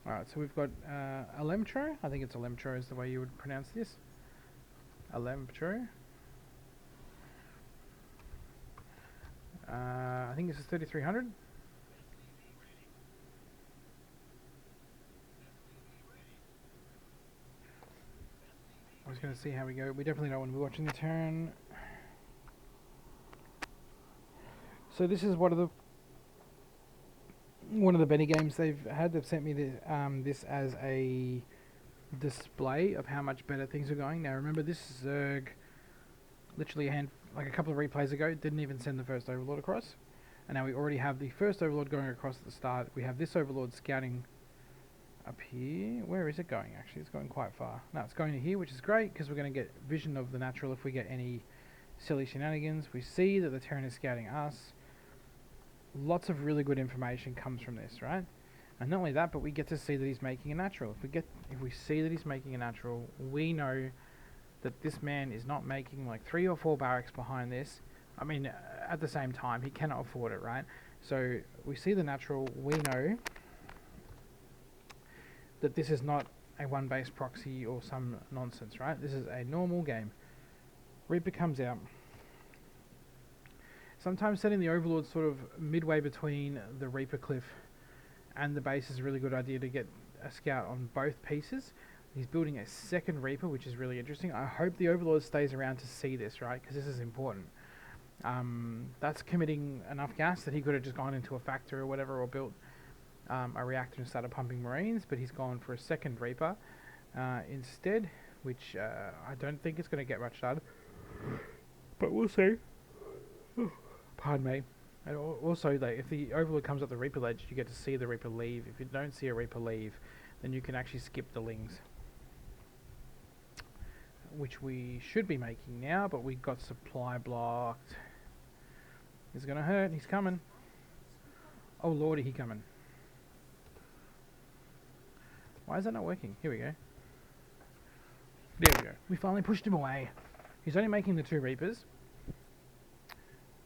Alright, so we've got Elemtro. I think it's Elemtro is the way you would pronounce this. Elemtro. I think this is 3300. I was going to see how we go. We definitely don't want to be watching the turn. So this is one of the Benny games they've had. They've sent me this as a display of how much better things are going. Now remember, this Zerg, literally a couple of replays ago, didn't even send the first Overlord across, and now we already have the first Overlord going across at the start. We have this Overlord scouting up here. Where is it going? Actually, it's going quite far. No, it's going to here, which is great because we're going to get vision of the natural if we get any silly shenanigans. We see that the Terran is scouting us. Lots of really good information comes from this, right? And not only that, but we get to see that he's making a natural. If we see that he's making a natural, we know that this man is not making like 3 or 4 barracks behind this. I mean, at the same time, he cannot afford it, right? So we see the natural, we know that this is not a one-base proxy or some nonsense, right? This is a normal game. Reaper comes out. Sometimes setting the Overlord sort of midway between the Reaper cliff and the base is a really good idea to get a scout on both pieces. He's building a second Reaper, which is really interesting. I hope the Overlord stays around to see this, right? Because this is important. That's committing enough gas that he could have just gone into a factory or whatever, or built a reactor and started pumping Marines, but he's gone for a second Reaper instead, which I don't think it's going to get much done, but we'll see. Pardon me. And also, like, if the Overlord comes up the Reaper ledge, you get to see the Reaper leave. If you don't see a Reaper leave, then you can actually skip the Lings, which we should be making now, but we got supply blocked. It's going to hurt. He's coming. Oh lordy, he coming. Why is that not working? Here we go. There we go. We finally pushed him away. He's only making the 2 Reapers.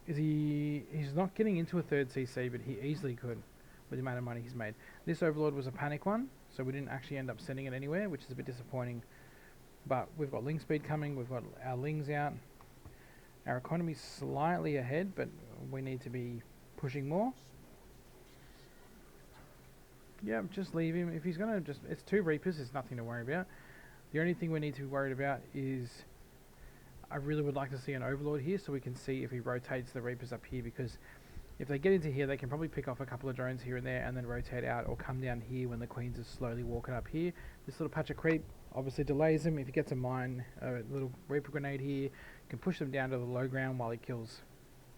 He's not getting into a third CC, but he easily could with the amount of money he's made. This Overlord was a panic one, so we didn't actually end up sending it anywhere, which is a bit disappointing. But we've got Ling speed coming, we've got our Lings out. Our economy's slightly ahead, but we need to be pushing more. Yeah, just leave him. If he's gonna it's 2 Reapers, there's nothing to worry about. The only thing we need to be worried about is, I really would like to see an Overlord here so we can see if he rotates the Reapers up here, because if they get into here, they can probably pick off a couple of drones here and there and then rotate out, or come down here when the Queens are slowly walking up here. This little patch of creep obviously delays him. If he gets a mine, a little Reaper grenade here, can push them down to the low ground while he kills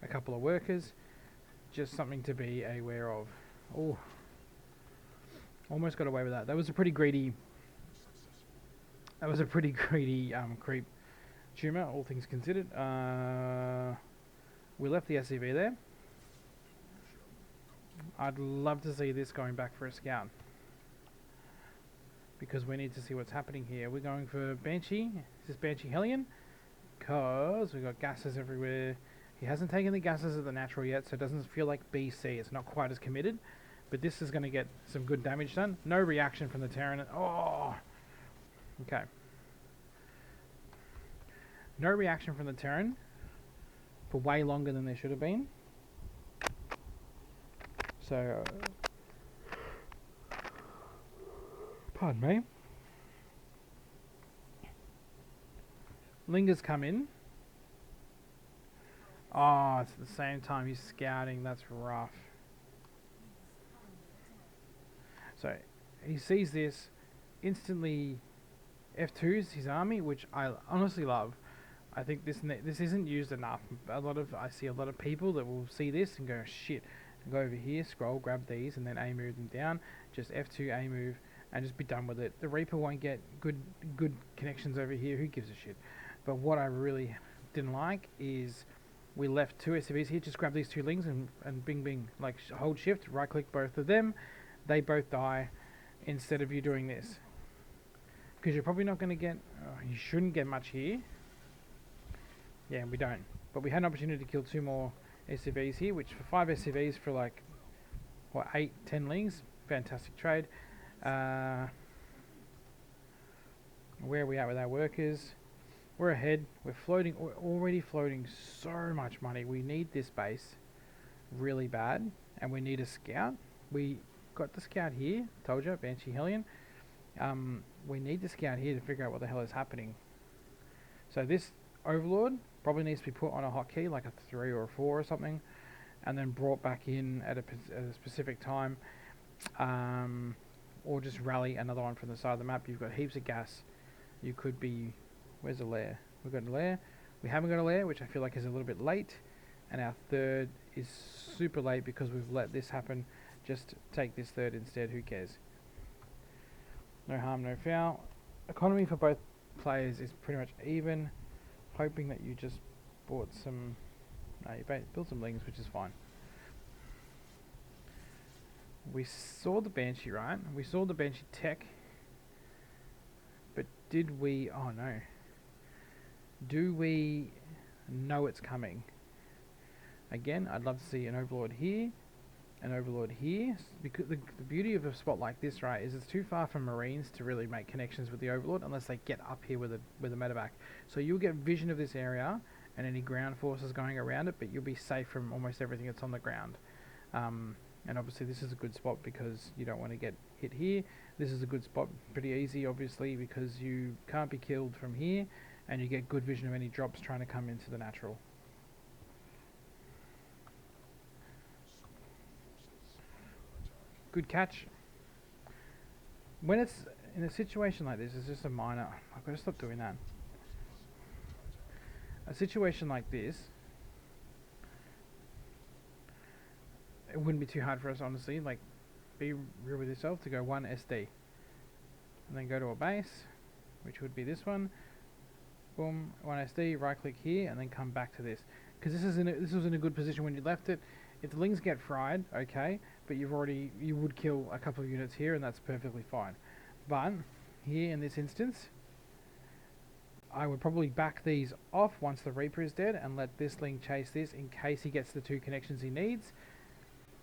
a couple of workers. Just something to be aware of. Oh, almost got away with that. That was a pretty greedy creep tumor, all things considered. We left the SCV there. I'd love to see this going back for a scout, because we need to see what's happening here. We're going for Banshee. Is this Banshee Hellion? Because we've got gases everywhere. He hasn't taken the gases of the natural yet, so it doesn't feel like BC. It's not quite as committed, but this is going to get some good damage done. No reaction from the Terran. Oh, okay. No reaction from the Terran for way longer than there should have been. So, pardon me. Lingers come in. Oh, it's at the same time he's scouting. That's rough. So, he sees this, instantly F2s his army, which I honestly love. I think this isn't used enough. I see a lot of people that will see this and go, shit, and go over here, scroll, grab these, and then A move them down. Just F2, A move, and just be done with it. The Reaper won't get good connections over here. Who gives a shit? But what I really didn't like is we left 2 SCVs here. Just grab these 2 Lings and bing bing, like hold shift, right click both of them. They both die instead of you doing this, because you're probably not going to get. You shouldn't get much here. Yeah, we don't. But we had an opportunity to kill 2 more SCVs here, which for 5 SCVs for like, what, 8, 10 Lings, fantastic trade. Where are we at with our workers? We're ahead. We're floating. We're already floating so much money. We need this base really bad, and we need a scout. We got the scout here. Told you, Banshee Hellion. We need the scout here to figure out what the hell is happening. So this Overlord probably needs to be put on a hotkey, like a 3 or a 4 or something, and then brought back in at a specific time, or just rally another one from the side of the map. You've got heaps of gas. You could be... Where's the lair? We've got a lair. We haven't got a lair, which I feel like is a little bit late, and our third is super late because we've let this happen. Just take this third instead, who cares? No harm, no foul. Economy for both players is pretty much even. Hoping that you just bought some... No, you built some lings, which is fine. We saw the Banshee, right? We saw the Banshee tech. But did we... Oh no. Do we know it's coming? Again, I'd love to see an Overlord here, an Overlord here. Because the beauty of a spot like this, right, is it's too far from Marines to really make connections with the Overlord unless they get up here with a medevac. So you'll get vision of this area and any ground forces going around it, but you'll be safe from almost everything that's on the ground. And obviously this is a good spot because you don't want to get hit here. This is a good spot, pretty easy obviously, because you can't be killed from here, and you get good vision of any drops trying to come into the natural. Good catch. When it's in a situation like this, it's just a minor... I've got to stop doing that. A situation like this, it wouldn't be too hard for us, honestly. Like, be real with yourself to go 1 SD. And then go to a base, which would be this one. Boom, 1 SD, right click here, and then come back to this. Because this was in a good position when you left it. If the lings get fried, okay, but you would kill a couple of units here, and that's perfectly fine. But here in this instance, I would probably back these off once the Reaper is dead, and let this ling chase this in case he gets the 2 connections he needs.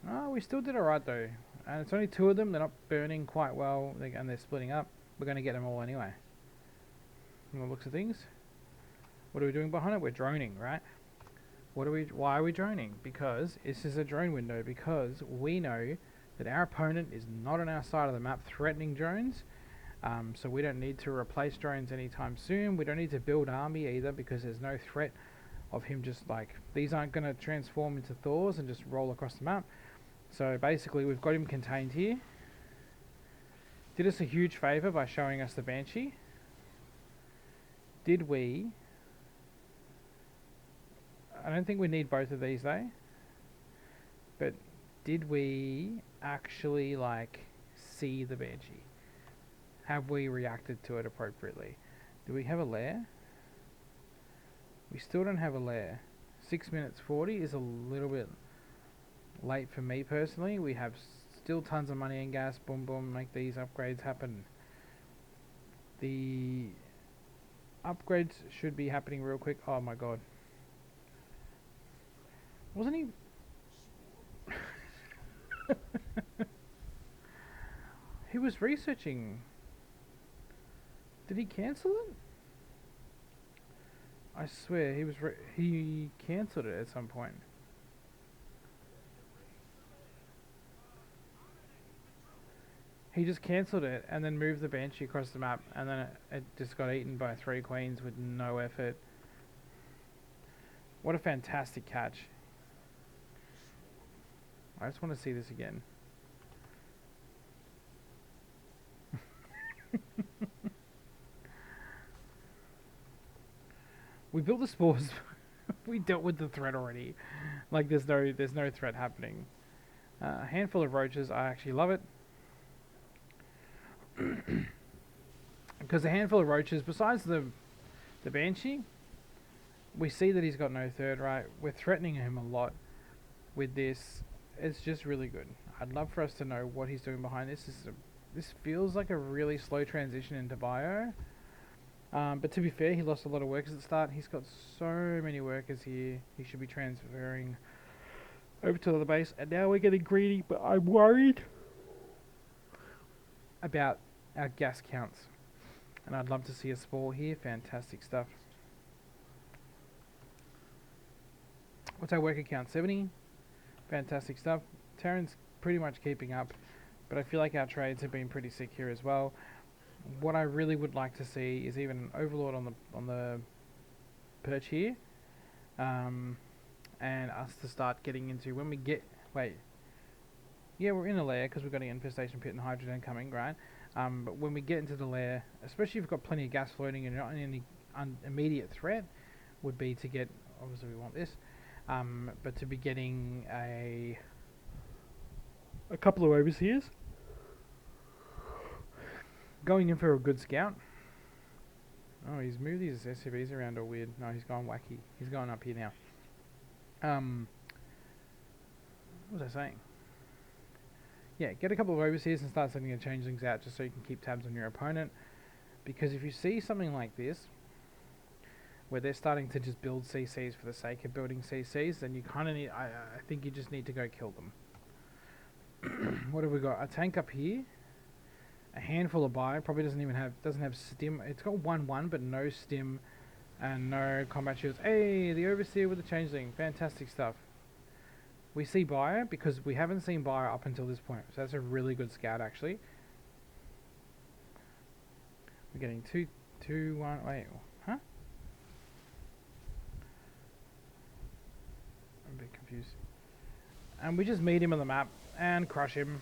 Oh, we still did alright though, and it's only 2 of them. They're not burning quite well, and they're splitting up. We're going to get them all anyway. From the looks of things. What are we doing behind it? We're droning, right? Why are we droning? Because this is a drone window, because we know that our opponent is not on our side of the map threatening drones. So we don't need to replace drones anytime soon. We don't need to build army either, because there's no threat of him just like... These aren't going to transform into Thors and just roll across the map. So basically we've got him contained here. Did us a huge favour by showing us the Banshee. Did we... I don't think we need both of these though. But did we actually like see the Banshee? Have we reacted to it appropriately? Do we have a lair? We still don't have a lair. 6 minutes 40 is a little bit late for me personally. We have still tons of money and gas. Boom boom, make these upgrades happen. The upgrades should be happening real quick. Oh my god. Wasn't he... He was researching. Did he cancel it? I swear he cancelled it at some point. He just cancelled it and then moved the Banshee across the map, and then it just got eaten by 3 queens with no effort. What a fantastic catch. I just want to see this again. We built the spores. We dealt with the threat already. Like there's no threat happening. A handful of roaches. I actually love it. Because a handful of roaches, besides the Banshee, we see that he's got no third, right? We're threatening him a lot with this. It's just really good. I'd love for us to know what he's doing behind this. This feels like a really slow transition into bio. But to be fair, he lost a lot of workers at the start. He's got so many workers here. He should be transferring over to the base. And now we're getting greedy, but I'm worried. about our gas counts. And I'd love to see a spore here. Fantastic stuff. What's our worker count? 70. Fantastic stuff. Terran's pretty much keeping up, but I feel like our trades have been pretty sick here as well. What I really would like to see is even an overlord on the perch here, and us to start getting into when we get we're in a lair because we've got an infestation pit and hydrogen coming, right? But when we get into the lair, especially if you've got plenty of gas floating and you're not in any immediate threat, would be to get, obviously we want this, but to be getting a couple of overseers, going in for a good scout. Oh, he's moved his SUVs around all weird. No, he's gone wacky. He's going up here now. What was I saying? Yeah, get a couple of overseers and start sending the changelings out just so you can keep tabs on your opponent. Because if you see something like this, where they're starting to just build CCs for the sake of building CCs, then you kind of need, I think you just need to go kill them. What have we got? A tank up here. A handful of buy. Probably doesn't have stim. It's got 1-1, but no stim and no combat shields. Hey, the overseer with the changeling. Fantastic stuff. We see buyer because we haven't seen buyer up until this point. So that's a really good scout, actually. We're getting 2-1. Wait, huh? I'm a bit confused. And we just meet him on the map and crush him.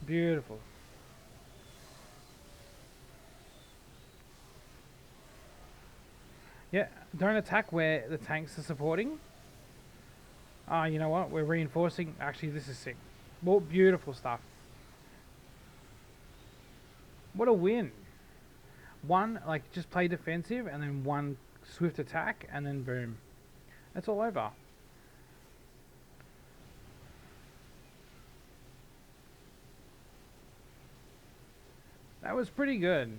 Beautiful. Yeah, don't attack where the tanks are supporting. Ah, you know what? We're reinforcing. Actually, this is sick. More beautiful stuff. What a win. One, like, just play defensive, and then one swift attack, and then boom. That's all over. That was pretty good.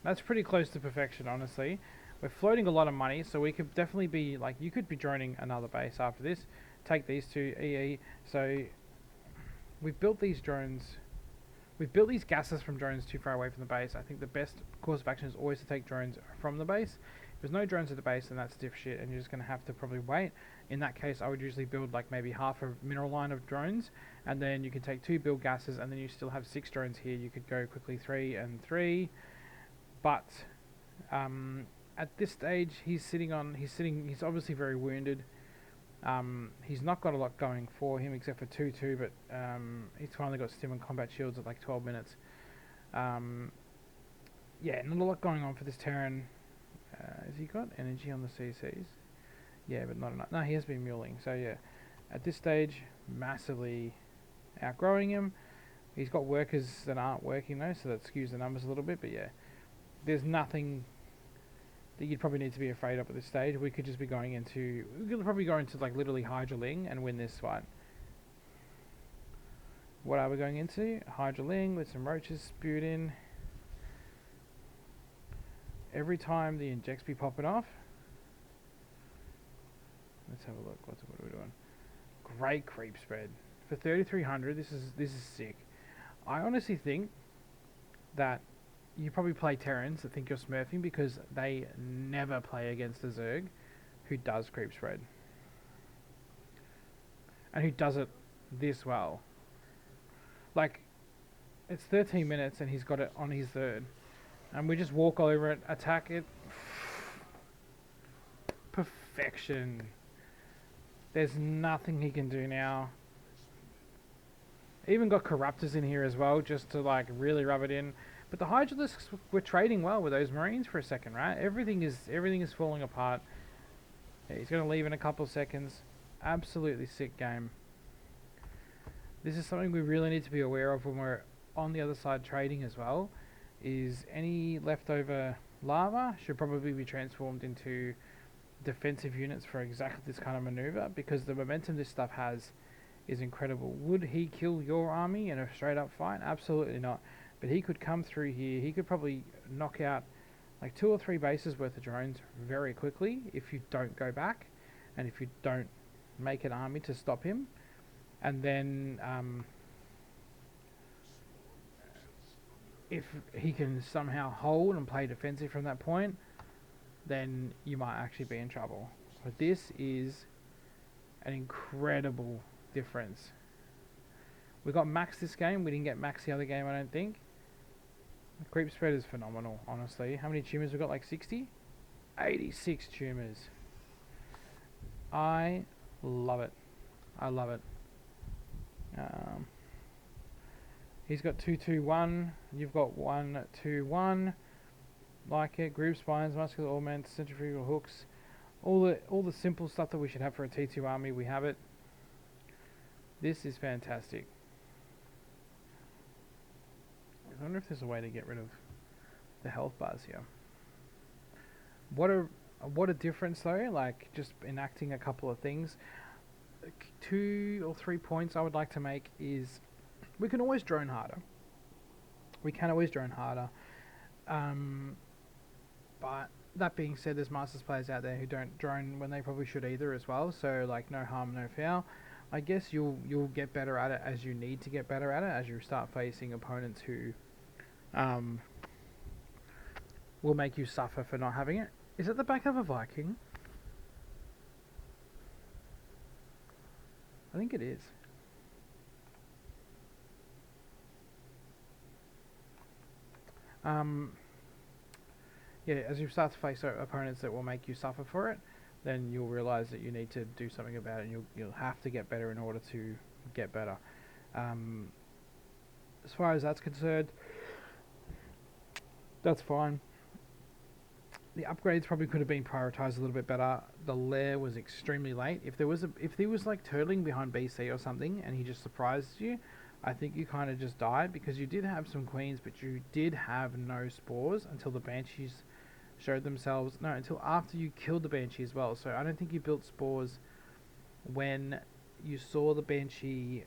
That's pretty close to perfection, honestly. We're floating a lot of money, so we could definitely be, like, you could be droning another base after this. Take these two, EE. So, we've built these drones. We've built these gases from drones too far away from the base. I think the best course of action is always to take drones from the base. If there's no drones at the base, then that's diff shit, and you're just going to have to probably wait. In that case, I would usually build, like, maybe half a mineral line of drones, and then you can take 2 build gases, and then you still have 6 drones here. You could go quickly 3 and 3, but at this stage, he's obviously very wounded. He's not got a lot going for him except for 2-2, but he's finally got stim and combat shields at like 12 minutes. Yeah, not a lot going on for this Terran. Has he got energy on the CCs? Yeah, but not enough. No, he has been muling. So yeah, at this stage, massively outgrowing him. He's got workers that aren't working though, so that skews the numbers a little bit. But yeah, there's nothing that you'd probably need to be afraid of at this stage. We could just be going into, we could probably go into like literally Hydraling and win this fight. What are we going into? Hydraling with some roaches spewed in. Every time the injects be popping off. Let's have a look. What are we doing? Great creep spread for 3,300. This is sick. I honestly think that you probably play Terrans that think you're smurfing because they never play against a Zerg who does creep spread and who does it this well. Like, it's 13 minutes and he's got it on his third. And we just walk over it, attack it. Perfection. There's nothing he can do now. Even got Corruptors in here as well, just to like really rub it in. But the Hydralisks were trading well with those Marines for a second, right? Everything is falling apart. Yeah, he's going to leave in a couple of seconds. Absolutely sick game. This is something we really need to be aware of when we're on the other side trading as well. Is any leftover lava should probably be transformed into defensive units for exactly this kind of maneuver, because the momentum this stuff has is incredible. Would he kill your army in a straight up fight? Absolutely not. But he could come through here. He could probably knock out like 2 or 3 bases worth of drones very quickly if you don't go back and if you don't make an army to stop him. and then if he can somehow hold and play defensive from that point, then you might actually be in trouble. But this is an incredible difference. We got max this game. We didn't get max the other game, I don't think. The creep spread is phenomenal, honestly. How many tumors we got? Like 60? 86 tumors. I love it. I love it. He's got 2-2-1. You've got 1-2-1. Like it. Groove spines, muscular augments, centrifugal hooks. All the simple stuff that we should have for a T2 army, we have it. This is fantastic. I wonder if there's a way to get rid of the health bars here. What a difference though, like just enacting a couple of things. 2 or 3 points I would like to make is we can always drone harder. We can always drone harder. But that being said, there's Masters players out there who don't drone when they probably should either as well. So like no harm, no foul. I guess you'll get better at it as you need to get better at it as you start facing opponents who will make you suffer for not having it. Is it the back of a Viking? I think it is. Yeah, as you start to face opponents that will make you suffer for it, then you'll realise that you need to do something about it, and you'll have to get better in order to get better. As far as that's concerned, that's fine. The upgrades probably could have been prioritised a little bit better. The lair was extremely late. If he was like turtling behind BC or something and he just surprised you, I think you kind of just died, because you did have some queens, but you did have no spores until the banshees showed themselves. No, until after you killed the banshee as well. So I don't think you built spores when you saw the banshee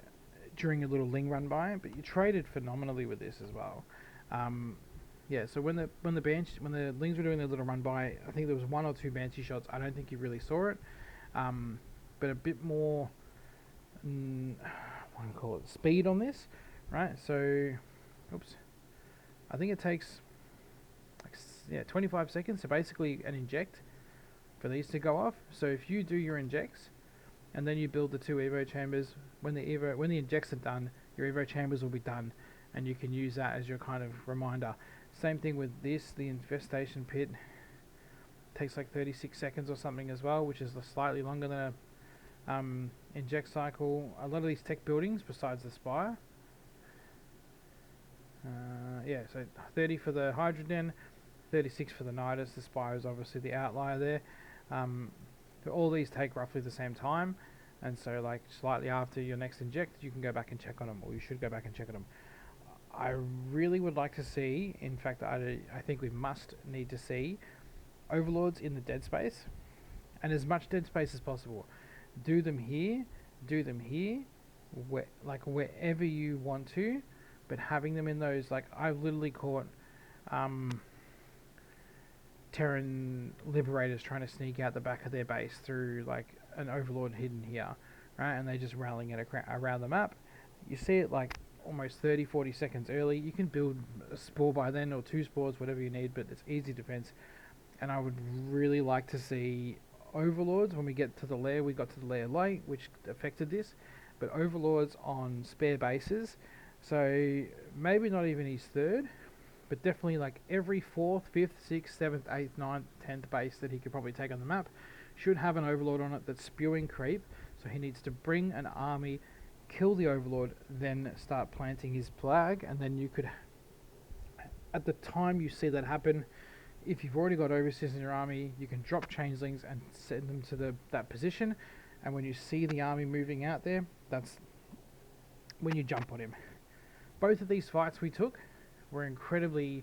during a little ling run by, but you traded phenomenally with this as well. Yeah, so when the lings were doing their little run by, I think there was 1 or 2 banshee shots. I don't think you really saw it, but a bit more, what do you call it, speed on this, right? So, oops, I think it takes like 25 seconds. So basically an inject for these to go off. So if you do your injects and then you build the 2 evo chambers, when the injects are done, your evo chambers will be done, and you can use that as your kind of reminder. Same thing with this, the infestation pit takes like 36 seconds or something as well, which is slightly longer than a inject cycle. A lot of these tech buildings, besides the spire, yeah, so 30 for the Hydroden, 36 for the Nidus. The spire is obviously the outlier there. All these take roughly the same time, and so like slightly after your next inject, you can go back and check on them, or you should go back and check on them. I really would like to see, in fact I think we must need to see overlords in the dead space, and as much dead space as possible. Do them here, like wherever you want to, but having them in those, like I've literally caught Terran liberators trying to sneak out the back of their base through like an overlord hidden here, right, and they just rallying it around the map. You see it like almost 30-40 seconds early. You can build a spore by then, or 2 spores, whatever you need, but it's easy defense. And I would really like to see overlords when we get to the lair. We got to the lair late, which affected this, but overlords on spare bases. So maybe not even his 3rd, but definitely like every 4th, 5th, 6th, 7th, 8th, 9th, 10th base that he could probably take on the map should have an overlord on it that's spewing creep. So he needs to bring an army, kill the overlord, then start planting his flag, and then you could, at the time you see that happen, if you've already got overseers in your army, you can drop changelings and send them to that position, and when you see the army moving out there, that's when you jump on him. Both of these fights we took were incredibly,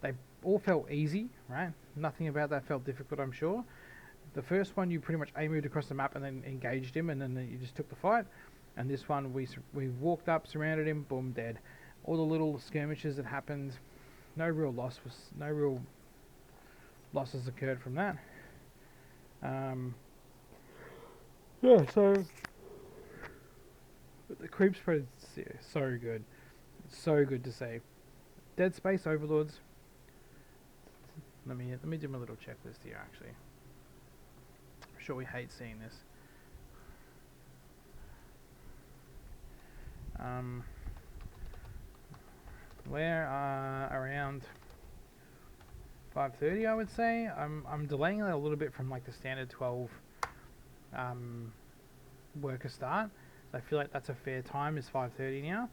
they all felt easy, right? Nothing about that felt difficult, I'm sure. The first one you pretty much moved across the map and then engaged him, and then you just took the fight. And this one, we walked up, surrounded him, boom, dead. All the little skirmishes that happened, no real losses occurred from that. Yeah, so But the creep spread is so good. So good to see. Dead Space Overlords. Let me do my little checklist here actually. I'm sure we hate seeing this. We're around 5:30, I would say. I'm delaying it a little bit from like the standard 12 worker start. So I feel like that's a fair time. Is 5:30 now.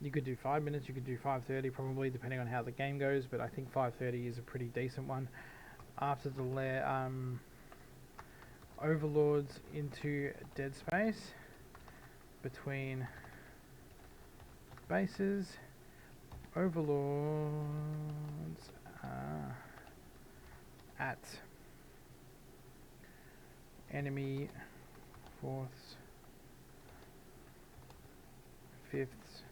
You could do 5 minutes. You could do 5:30, probably depending on how the game goes. But I think 5:30 is a pretty decent one. After the Overlords into Dead Space between bases. Overlords at enemy fourths, fifths,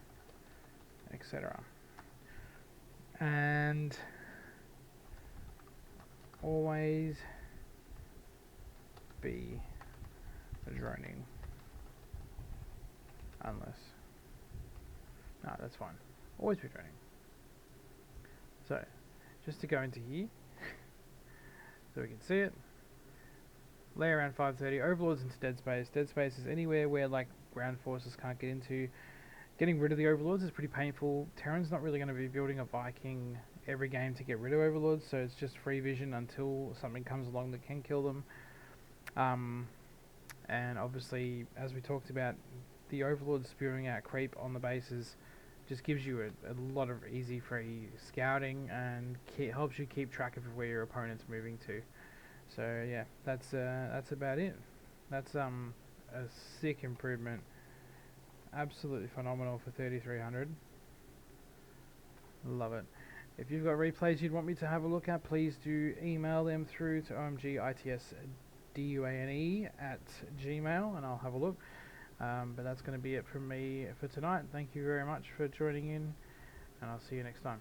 etc. And always be droning unless no, that's fine. Always be droning. So just to go into here so we can see it. Lay around 5:30. Overlords into Dead Space. Dead Space is anywhere where like ground forces can't get into. Getting rid of the Overlords is pretty painful. Terran's not really going to be building a Viking every game to get rid of Overlords, so it's just free vision until something comes along that can kill them. And obviously, as we talked about, the Overlords spewing out creep on the bases just gives you a lot of easy free scouting and helps you keep track of where your opponent's moving to. So yeah, that's about it. That's a sick improvement. Absolutely phenomenal for 3300. Love it. If you've got replays you'd want me to have a look at, please do email them through to omgitsduane@gmail and I'll have a look. But that's going to be it from me for tonight. Thank you very much for joining in, and I'll see you next time.